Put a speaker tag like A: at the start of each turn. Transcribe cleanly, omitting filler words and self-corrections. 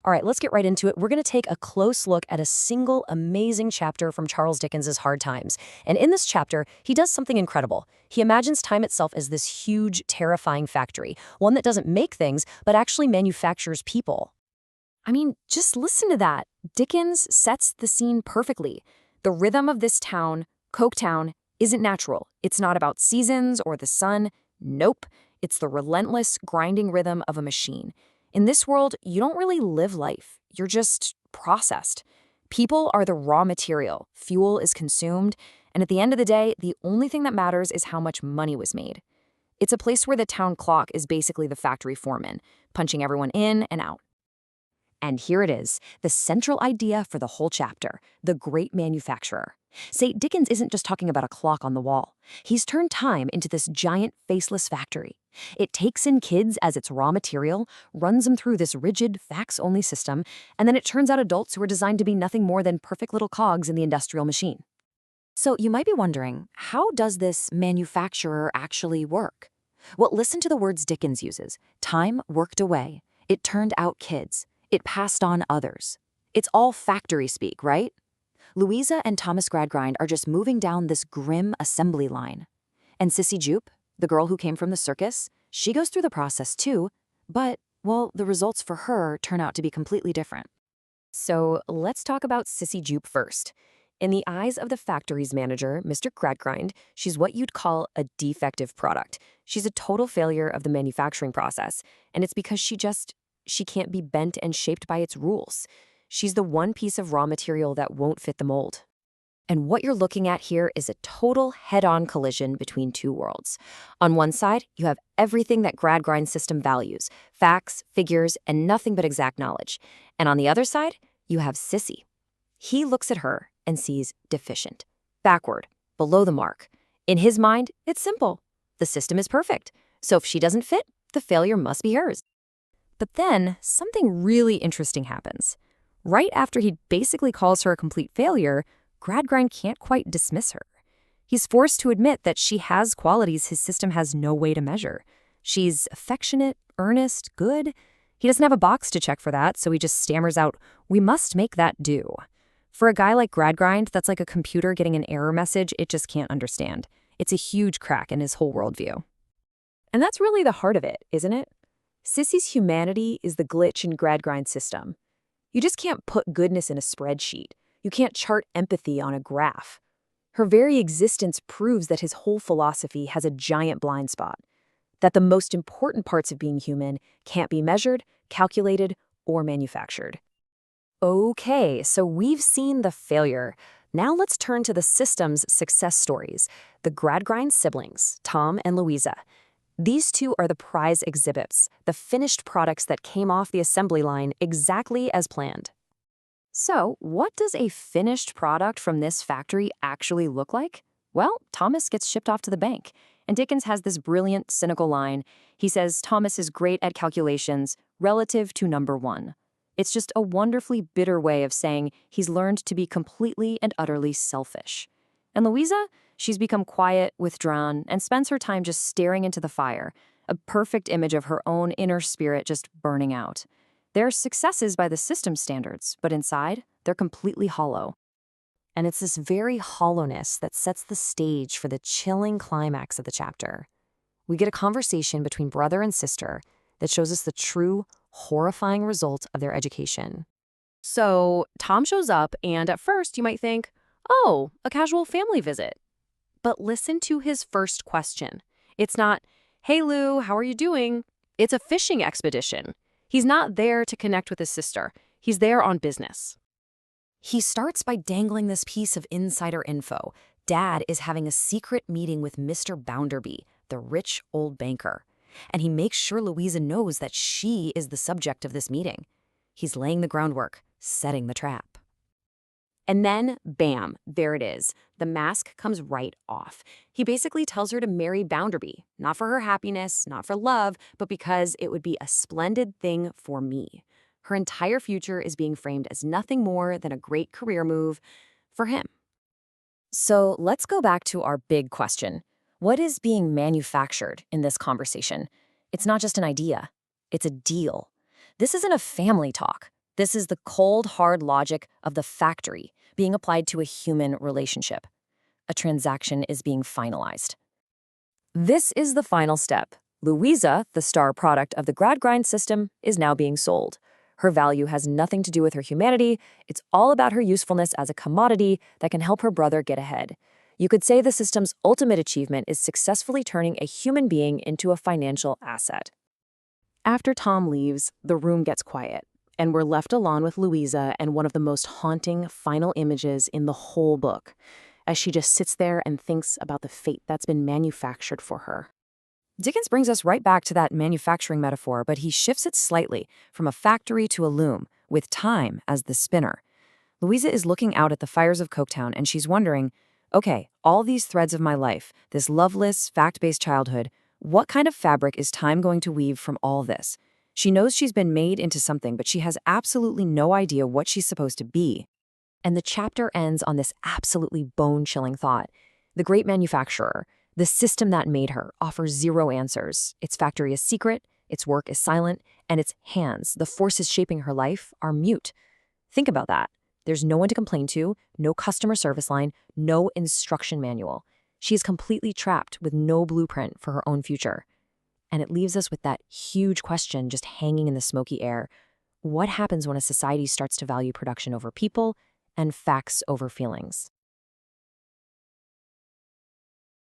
A: All right, let's get right into it. We're going to take a close look at a single amazing chapter from Charles Dickens's Hard Times. And in this chapter, he does something incredible. He imagines time itself as this huge, terrifying factory, one that doesn't make things, but actually manufactures people. I mean, just listen to that. Dickens sets the scene perfectly. The rhythm of this town, Coketown, isn't natural. It's not about seasons or the sun. Nope. It's the relentless, grinding rhythm of a machine. In this world, you don't really live life. You're just processed. People are the raw material. Fuel is consumed. And at the end of the day, the only thing that matters is how much money was made. It's a place where the town clock is basically the factory foreman, punching everyone in and out. And here it is, the central idea for the whole chapter, the great manufacturer. Say, Dickens isn't just talking about a clock on the wall. He's turned time into this giant, faceless factory. It takes in kids as its raw material, runs them through this rigid, facts-only system, and then it turns out adults who are designed to be nothing more than perfect little cogs in the industrial machine. So you might be wondering, how does this manufacturer actually work? Well, listen to the words Dickens uses. Time worked away. It turned out kids. It passed on others. It's all factory speak, right? Louisa and Thomas Gradgrind are just moving down this grim assembly line. And Sissy Jupe, the girl who came from the circus, she goes through the process too, but, well, the results for her turn out to be completely different. So let's talk about Sissy Jupe first. In the eyes of the factory's manager, Mr. Gradgrind, she's what you'd call a defective product. She's a total failure of the manufacturing process, and it's because she can't be bent and shaped by its rules. She's the one piece of raw material that won't fit the mold. And what you're looking at here is a total head-on collision between two worlds. On one side, you have everything that Gradgrind's system values, facts, figures, and nothing but exact knowledge. And on the other side, you have Sissy. He looks at her and sees deficient, backward, below the mark. In his mind, it's simple. The system is perfect. So if she doesn't fit, the failure must be hers. But then, something really interesting happens. Right after he basically calls her a complete failure, Gradgrind can't quite dismiss her. He's forced to admit that she has qualities his system has no way to measure. She's affectionate, earnest, good. He doesn't have a box to check for that, so he just stammers out, "We must make that do." For a guy like Gradgrind, that's like a computer getting an error message it just can't understand. It's a huge crack in his whole worldview. And that's really the heart of it, isn't it? Sissy's humanity is the glitch in Gradgrind's system. You just can't put goodness in a spreadsheet. You can't chart empathy on a graph. Her very existence proves that his whole philosophy has a giant blind spot, that the most important parts of being human can't be measured, calculated, or manufactured. Okay, so we've seen the failure. Now let's turn to the system's success stories, the Gradgrind siblings, Tom and Louisa. These two are the prize exhibits, the finished products that came off the assembly line exactly as planned. So, what does a finished product from this factory actually look like? Well, Thomas gets shipped off to the bank, and Dickens has this brilliant, cynical line. He says Thomas is great at calculations relative to number one. It's just a wonderfully bitter way of saying he's learned to be completely and utterly selfish. And Louisa? She's become quiet, withdrawn, and spends her time just staring into the fire, a perfect image of her own inner spirit just burning out. They're successes by the system's standards, but inside, they're completely hollow. And it's this very hollowness that sets the stage for the chilling climax of the chapter. We get a conversation between brother and sister that shows us the true, horrifying result of their education. So, Tom shows up, and at first you might think, oh, a casual family visit. But listen to his first question. It's not, "Hey Lou, how are you doing?" It's a fishing expedition. He's not there to connect with his sister. He's there on business. He starts by dangling this piece of insider info. Dad is having a secret meeting with Mr. Bounderby, the rich old banker. And he makes sure Louisa knows that she is the subject of this meeting. He's laying the groundwork, setting the trap. And then, bam, there it is. The mask comes right off. He basically tells her to marry Bounderby, not for her happiness, not for love, but because it would be a splendid thing for me. Her entire future is being framed as nothing more than a great career move for him. So let's go back to our big question. What is being manufactured in this conversation? It's not just an idea. It's a deal. This isn't a family talk. This is the cold, hard logic of the factory being applied to a human relationship. A transaction is being finalized. This is the final step. Louisa, the star product of the Gradgrind system, is now being sold. Her value has nothing to do with her humanity. It's all about her usefulness as a commodity that can help her brother get ahead. You could say the system's ultimate achievement is successfully turning a human being into a financial asset. After Tom leaves, the room gets quiet, and we're left alone with Louisa and one of the most haunting final images in the whole book, as she just sits there and thinks about the fate that's been manufactured for her. Dickens brings us right back to that manufacturing metaphor, but he shifts it slightly from a factory to a loom, with time as the spinner. Louisa is looking out at the fires of Coketown, and she's wondering, okay, all these threads of my life, this loveless, fact-based childhood, what kind of fabric is time going to weave from all this? She knows she's been made into something, but she has absolutely no idea what she's supposed to be. And the chapter ends on this absolutely bone-chilling thought. The great manufacturer, the system that made her, offers zero answers. Its factory is secret, its work is silent, and its hands, the forces shaping her life, are mute. Think about that. There's no one to complain to, no customer service line, no instruction manual. She is completely trapped with no blueprint for her own future. And it leaves us with that huge question just hanging in the smoky air. What happens when a society starts to value production over people and facts over feelings?